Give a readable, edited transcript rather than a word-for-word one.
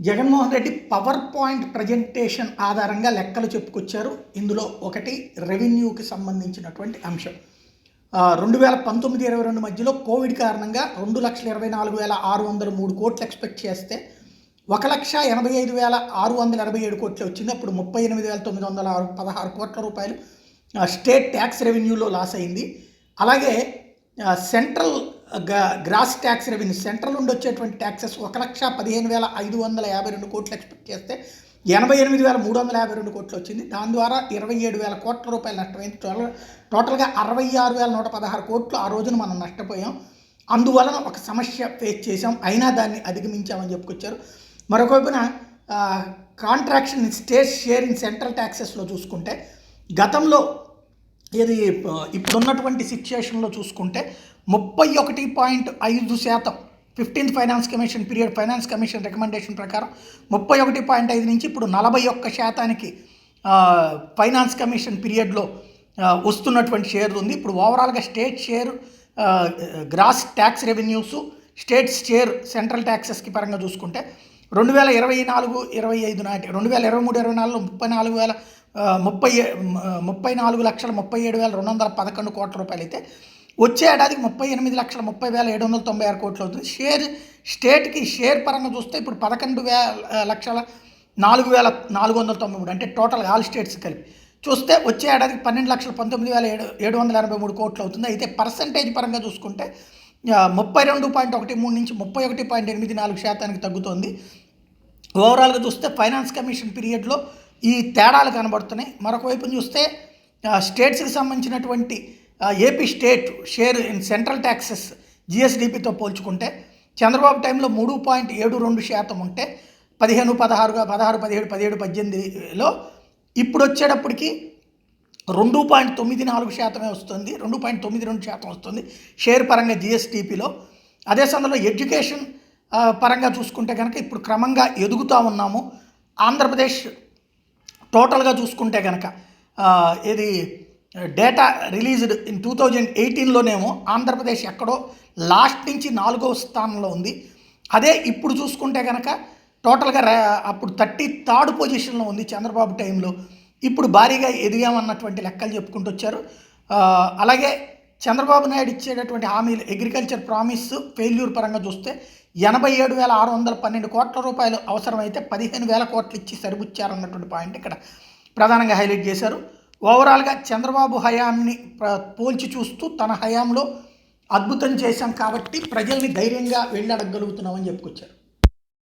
Jaganmohan Reddy power point presentation ఆధారంగా లెక్కలు చెప్పుకొచ్చారు. ఇందులో ఒకటి రెవెన్యూకి సంబంధించినటువంటి అంశం. 2019-22 మధ్యలో కోవిడ్ కారణంగా 2,24,603 కోట్లు ఎక్స్పెక్ట్ చేస్తే 1,85,687 కోట్లు వచ్చింది. అప్పుడు 38,916 కోట్ల రూపాయలు స్టేట్ ట్యాక్స్ రెవెన్యూలో లాస్ అయింది. అలాగే central gross tax revenue central నుండి వచ్చేటువంటి ట్యాక్సెస్ 1,15,552 కోట్లు ఎక్స్పెక్ట్ చేస్తే 88,352 కోట్లు వచ్చింది. దాని ద్వారా 27,000 కోట్ల రూపాయలు నష్టమైంది. టోటల్గా 66,116 కోట్లు ఆ రోజున మనం నష్టపోయాం. అందువలన ఒక సమస్య ఫేస్ చేసాం, అయినా దాన్ని అధిగమించామని చెప్పుకొచ్చారు. మరొక వైపున contraction state share in central ట్యాక్సెస్లో చూసుకుంటే గతంలో ఇది ఇప్పుడున్నటువంటి సిచ్యుయేషన్లో చూసుకుంటే 31.5% 15th finance commission period finance commission recommendation ప్రకారం 31.5 నుంచి ఇప్పుడు 41% ఫైనాన్స్ కమిషన్ పీరియడ్లో వస్తున్నటువంటి షేర్ ఉంది. ఇప్పుడు ఓవరాల్గా state share gross tax revenues state share central ట్యాక్సెస్కి పరంగా చూసుకుంటే 2024-25 నాటి 2023-24లో 34,37,211 కోట్ల రూపాయలు అయితే వచ్చే ఏడాదికి 38,30,796 కోట్లు అవుతుంది. స్టేట్కి షేర్ పరంగా చూస్తే ఇప్పుడు 11,04,493 అంటే టోటల్ ఆల్ స్టేట్స్ కలిపి చూస్తే వచ్చే ఏడాదికి 12,19,783 కోట్లు అవుతుంది. అయితే పర్సంటేజ్ పరంగా చూసుకుంటే 32.13 నుంచి 31.84% తగ్గుతోంది. ఓవరాల్గా చూస్తే ఫైనాన్స్ కమిషన్ పీరియడ్లో ఈ తేడాలు కనబడుతున్నాయి. మరొక వైపు చూస్తే స్టేట్స్కి సంబంధించినటువంటి AP state share in central taxes జిఎస్డిపితో పోల్చుకుంటే చంద్రబాబు టైంలో 3.72% ఉంటే 15, 16, 17, 18లో ఇప్పుడు వచ్చేటప్పటికి 2.94% వస్తుంది. 2.92% వస్తుంది షేర్ పరంగా జిఎస్డిపిలో. అదే సమయంలో ఎడ్యుకేషన్ పరంగా చూసుకుంటే కనుక ఇప్పుడు క్రమంగా ఎదుగుతూ ఉన్నాము. ఆంధ్రప్రదేశ్ టోటల్గా చూసుకుంటే కనుక ఇది డేటా రిలీజ్డ్ ఇన్ 2018లోనేమో ఆంధ్రప్రదేశ్ ఎక్కడో లాస్ట్ నుంచి 4వ స్థానంలో ఉంది. అదే ఇప్పుడు చూసుకుంటే కనుక టోటల్గా అప్పుడు 33rd పొజిషన్లో ఉంది చంద్రబాబు టైంలో. ఇప్పుడు భారీగా ఎదిగామన్నటువంటి లెక్కలు చెప్పుకుంటూ వచ్చారు. అలాగే చంద్రబాబు నాయుడు ఇచ్చేటటువంటి హామీలు అగ్రికల్చర్ ప్రామిస్ ఫెయిల్యూర్ పరంగా చూస్తే 87,612 కోట్ల రూపాయలు అవసరమైతే 15,000 కోట్లు ఇచ్చి సరిపుచ్చారన్నటువంటి పాయింట్ ఇక్కడ ప్రధానంగా హైలైట్ చేశారు. ఓవరాల్గా చంద్రబాబు హయాంని పోల్చి చూస్తూ తన హయాంలో అద్భుతం చేశాం కాబట్టి ప్రజల్ని ధైర్యంగా వెళ్ళి అడగగలుగుతున్నామని చెప్పుకొచ్చారు.